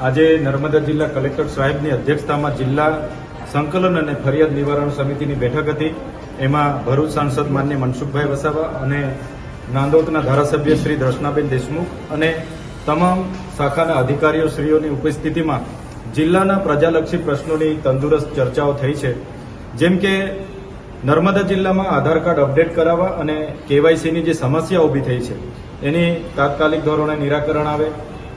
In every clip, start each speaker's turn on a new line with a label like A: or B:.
A: આજે નર્મદા જિલ્લા કલેક્ટર સાહેબની અધ્યક્ષતામાં જિલ્લા સંકલન અને ફરિયાદ નિવારણ સમિતિની બેઠક હતી. એમાં ભરૂચ સાંસદ માન્ય મનસુખભાઈ વસાવા અને નાંદોદના ધારાસભ્ય શ્રી દર્શનાબેન દેશમુખ અને તમામ શાખાના અધિકારીઓ શ્રીઓની ઉપસ્થિતિમાં જિલ્લાના પ્રજાલક્ષી પ્રશ્નોની તંદુરસ્ત ચર્ચાઓ થઈ છે. જેમ કે નર્મદા જિલ્લામાં આધાર કાર્ડ અપડેટ કરાવવા અને કેવાયસીની જે સમસ્યા ઊભી થઈ છે એની તાત્કાલિક ધોરણે નિરાકરણ આવે.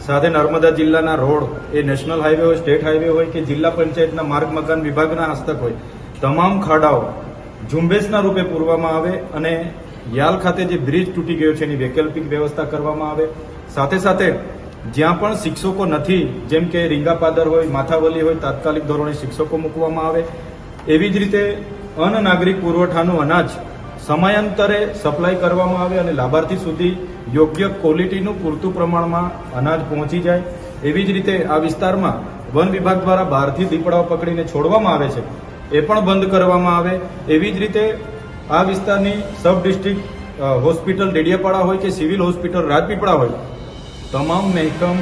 A: સાથે નર્મદા જિલ્લાના રોડ એ નેશનલ હાઈવે હોય, સ્ટેટ હાઈવે હોય કે જિલ્લા પંચાયતના માર્ગ મકાન વિભાગના હસ્તક હોય, તમામ ખાડાઓ ઝુંબેશના રૂપે પૂરવામાં આવે અને યાલ ખાતે જે બ્રિજ તૂટી ગયો છે એની વૈકલ્પિક વ્યવસ્થા કરવામાં આવે. સાથે સાથે જ્યાં પણ શિક્ષકો નથી, જેમ કે રીંગાપાદર હોય, માથાવલી હોય, તાત્કાલિક ધોરણે શિક્ષકો મૂકવામાં આવે. એવી જ રીતે અન્ન નાગરિક પુરવઠાનું અનાજ સમયાંતરે સપ્લાય કરવામાં આવે અને લાભાર્થી સુધી યોગ્ય ક્વોલિટીનું પૂરતું પ્રમાણમાં અનાજ પહોંચી જાય. એવી જ રીતે આ વિસ્તારમાં વન વિભાગ દ્વારા બહારથી દીપડાઓ પકડીને છોડવામાં આવે છે, એ પણ બંધ કરવામાં આવે. એવી જ રીતે આ વિસ્તારની સબ ડિસ્ટ્રિક્ટ હોસ્પિટલ ડેડિયાપાડા હોય કે સિવિલ હોસ્પિટલ રાજપીપળા હોય, તમામ મહેકમ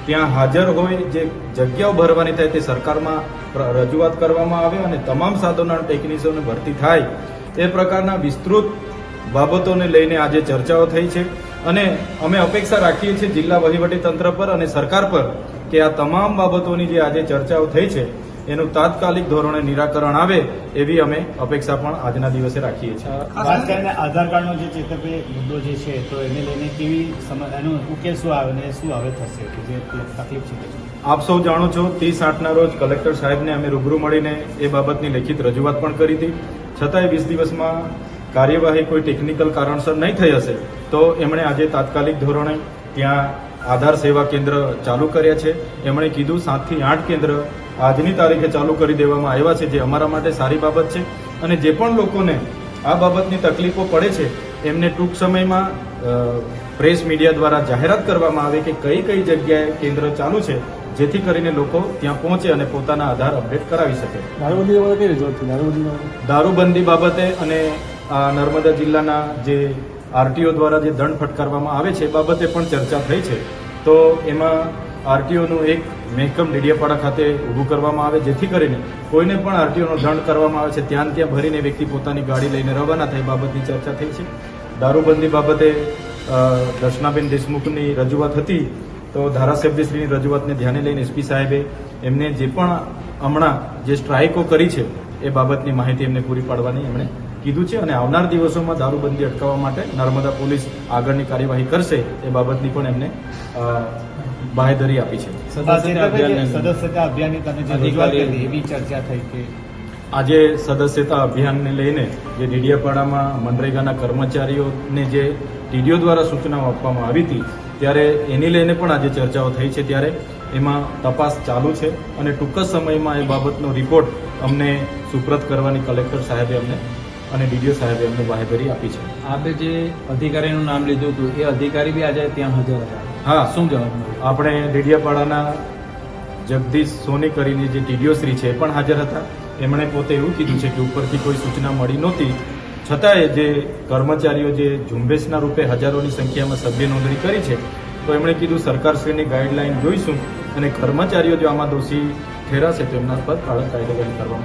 A: ત્યાં હાજર હોય, જે જગ્યાઓ ભરવાની થાય તે સરકારમાં રજૂઆત કરવામાં આવે અને તમામ સાધનો ટેકનિશિયનોની ભરતી થાય. એ પ્રકારના વિસ્તૃત બાબતોને લઈને આજે ચર્ચાઓ થઈ છે અને અમે અપેક્ષા રાખીએ છીએ જિલ્લા વહીવટીતંત્ર પર અને સરકાર પર કે આ તમામ બાબતોની જે આજે ચર્ચાઓ થઈ છે એનું તાત્કાલિક ધોરણે નિરાકરણ આવે એવી અમે અપેક્ષા પણ આજના દિવસે રાખીએ છીએ.
B: ખાસ કરીને આધાર કાર્ડનો જે ચેતકભાઈ મુદ્દો જે છે તો એને લઈને કેવી એનો ઉકેલ શું આવે ને શું હવે થશે કે જે તકલીફ છે?
A: આપ સૌ જાણો છો 30/8ના રોજ કલેક્ટર સાહેબને અમે રૂબરૂ મળીને એ બાબતની લેખિત રજૂઆત પણ કરી હતી. છતાંય 20 દિવસમાં કાર્યવાહી કોઈ ટેકનિકલ કારણસર નહીં થઈ હશે તો એમણે આજે તાત્કાલિક ધોરણે ત્યાં આધાર સેવા કેન્દ્ર ચાલુ કર્યા છે. એમણે કીધું 7 થી 8 કેન્દ્ર આજની તારીખે ચાલુ કરી દેવામાં આવ્યા છે, જે અમારા માટે સારી બાબત છે. અને જે પણ લોકોને આ બાબતની તકલીફો પડે છે એમને ટૂંક સમયમાં પ્રેસ મીડિયા દ્વારા જાહેરાત કરવામાં આવે કે કઈ કઈ જગ્યાએ કેન્દ્ર ચાલુ છે, જેથી કરીને લોકો ત્યાં પહોંચે અને પોતાના આધાર અપડેટ કરાવી શકે. દારૂબંધી બાબતે અને નર્મદા જિલ્લાના જે આરટીઓ દ્વારા જે દંડ ફટકારવામાં આવે છે એ બાબતે પણ ચર્ચા થઈ છે. તો એમાં આરટીઓનું એક મહેકમ ડેડિયાપાડા ખાતે ઊભું કરવામાં આવે, જેથી કરીને કોઈને પણ આરટીઓનો દંડ કરવામાં આવે છે ત્યાં ભરીને વ્યક્તિ પોતાની ગાડી લઈને રવાના થાય, બાબતની ચર્ચા થઈ છે. દારૂબંધી બાબતે દર્શનાબેન દેશમુખની રજૂઆત હતી, તો ધારાસભ્યશ્રીની રજૂઆતને ધ્યાને લઈને એસપી સાહેબે એમને જે પણ હમણાં જે સ્ટ્રાઇકો કરી છે એ બાબતની માહિતી એમને પૂરી પાડવાની એમણે કીધું છે અને આવનાર દિવસોમાં દારૂબંધી અટકાવવા માટે નર્મદા પોલીસ આગળની કાર્યવાહી કરશે એ બાબતની પણ એમને બાહેધરી આપી છે.
B: સદસ્યતા અભિયાનની તમે જે રજૂઆત કરી એવી ચર્ચા થઈ કે
A: આજે સદસ્યતા અભિયાનને લઈને જે ડેડિયાપાડામાં મનરેગાના કર્મચારીઓને જે ટીડીઓ દ્વારા સૂચનાઓ આપવામાં આવી હતી ત્યારે એની લઈને પણ આજે ચર્ચાઓ થઈ છે. ત્યારે એમાં તપાસ ચાલુ છે અને ટૂંક જ સમયમાં એ બાબતનો રિપોર્ટ અમને સુપ્રત કરવાની કલેક્ટર સાહેબે અમને અને ડીડીઓ સાહેબે અમને બાહેધરી આપી છે.
C: આપે જે અધિકારીનું નામ લીધું હતું એ અધિકારી બી આજે ત્યાં હાજર હતા.
A: હા,
C: શું જવાબ?
A: આપણે ડેડિયાપાડાના જગદીશ સોની કરીને જે ટીડીઓ શ્રી છે એ પણ હાજર હતા. એમણે પોતે એવું કીધું છે કે ઉપરથી કોઈ સૂચના મળી નહોતી, છતાંય જે કર્મચારીઓ જે ઝુંબેશના રૂપે હજારોની સંખ્યામાં સભ્ય નોંધણી કરી છે તો એમણે કીધું સરકારશ્રીની ગાઈડલાઈન જોઈશું અને કર્મચારીઓ જો આમાં દોષી ઠેરાશે તો એમના પર કડક કાર્યવાહી કરવામાં